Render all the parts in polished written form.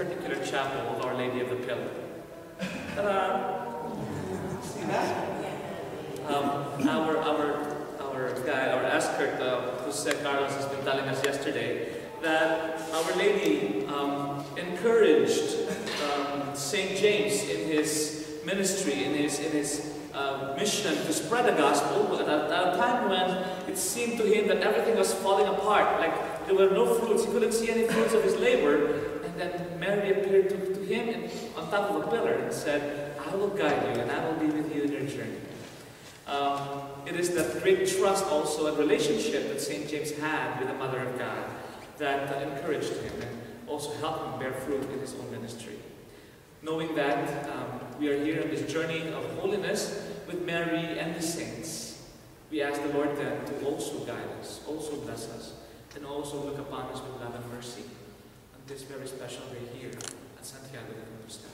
particular chapel of Our Lady of the Pillar. Ta-da! See that? Our guy, our escort, Jose Carlos, has been telling us yesterday that Our Lady encouraged St. James in his ministry, in his mission to spread the gospel at a time when it seemed to him that everything was falling apart, like there were no fruits, he couldn't see any fruits of his labor. And then Mary appeared to him on top of a pillar and said, I will guide you and I will be with you in your journey. It is that great trust also and relationship that St. James had with the Mother of God that encouraged him and also helped him bear fruit in his own ministry. Knowing that we are here on this journey of holiness with Mary and the saints, we ask the Lord then to also guide us, also bless us, and also look upon us with love and mercy on this very special day here at Santiago de Compostela.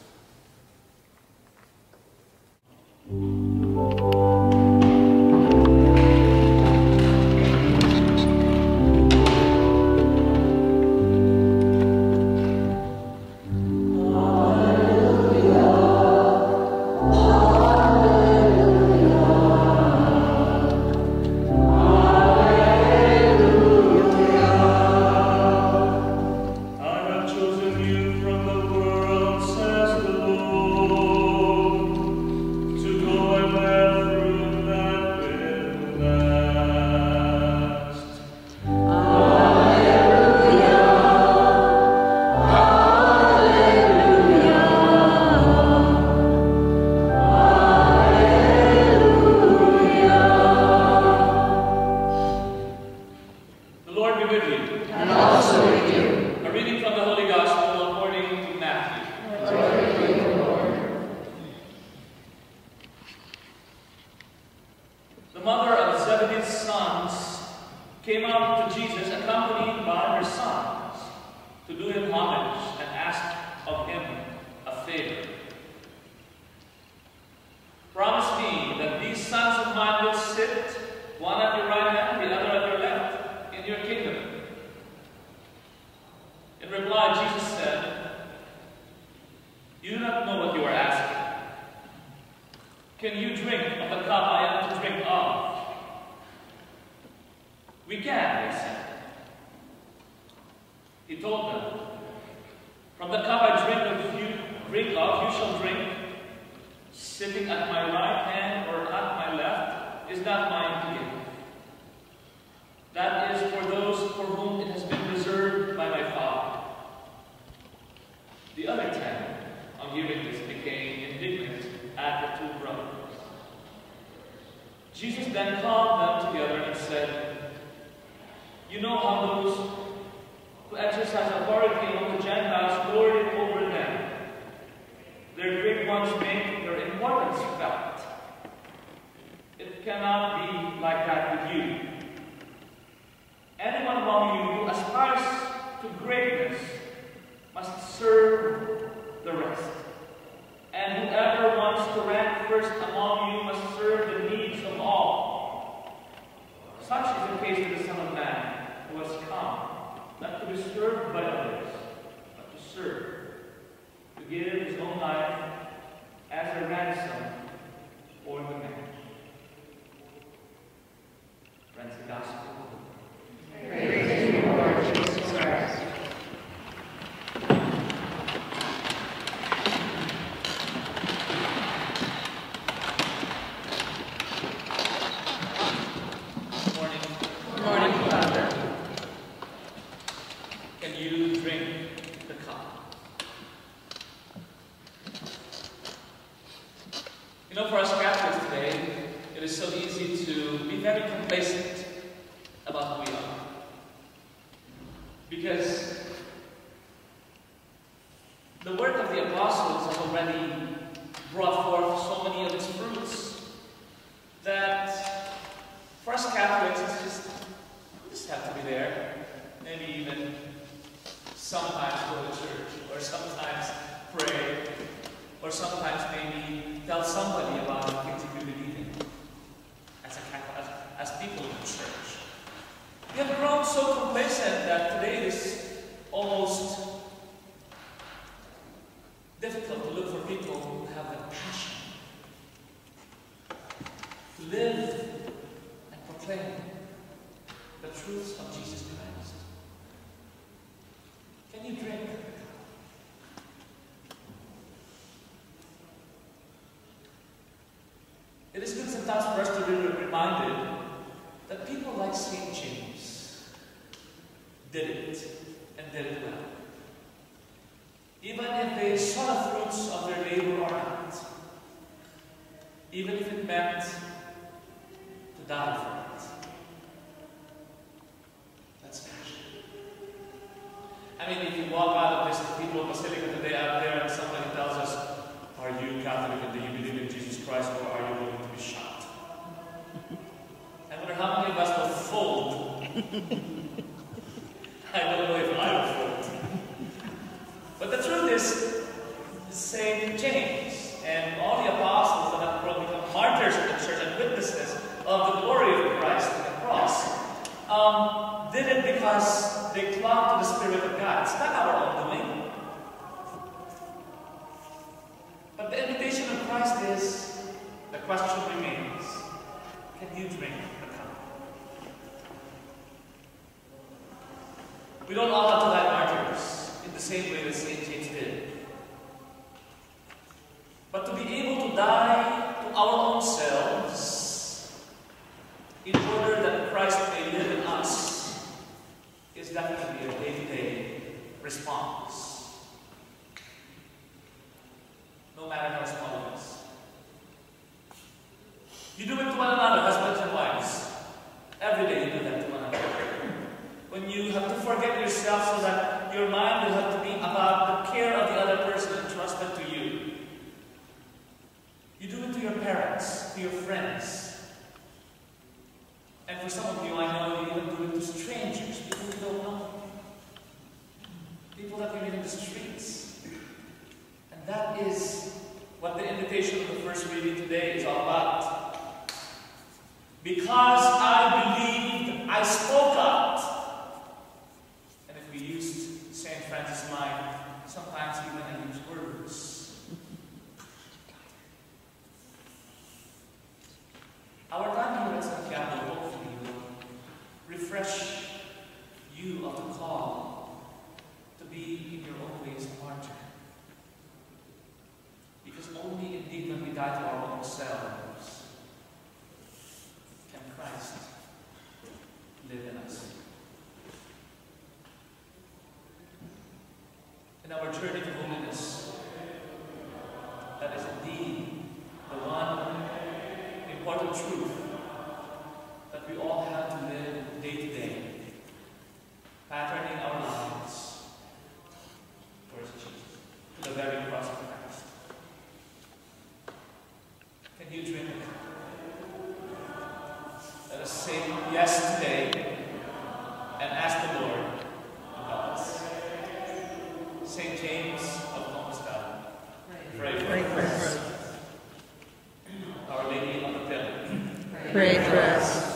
live and proclaim the truths of Jesus Christ? Can you drink? It is good sometimes for us to be reminded that people like St. James did it and did it well. Even if they saw the fruits of their labor or not. Even if it meant to die for it. That's passion. I mean, if you walk out of this Cathedral Basilica today out there and somebody tells us, are you Catholic and do you believe in Jesus Christ, or are you going to be shot? I wonder how many of us will fold. I don't know if I will fold. But the truth is, St. James and all the apostles that have become martyrs of the church and witnesses of the glory of Christ and the cross, did it because they clung to the Spirit of God. It's not our own doing. But the invitation of Christ is, the question remains, can you drink the cup? We don't all have to die martyrs in the same way that St. James did. But to be able to die to our own selves in order that Christ may live in us is definitely a day-to-day response. No matter how small it is. You do it to one another, husbands and wives. Every day you do that to one another. When you have to forget yourself so that your mind will have to be about the care of the other person entrusted to you. You do it to your parents, to your friends. And for some of you, I know you even do it to strangers, people you don't know. People that you meet in the streets. And that is what the invitation of the first reading today is all about. Because I believed, I spoke out. And if we used St. Francis' mind, sometimes even I use words. Our time here at Santiago hopefully will refresh you of the call to be in your own ways a martyr. Because only indeed when we die to our own selves can Christ live in us. In our journey to holiness, that is indeed the one important truth that we all have to live day to day, patterning our lives towards Jesus, to the very cross of Christ. Can you drink it? Let us say yes today and ask the Lord to help us. St. James of Compostela, pray for us. Our Lady of the Pillar, pray for us.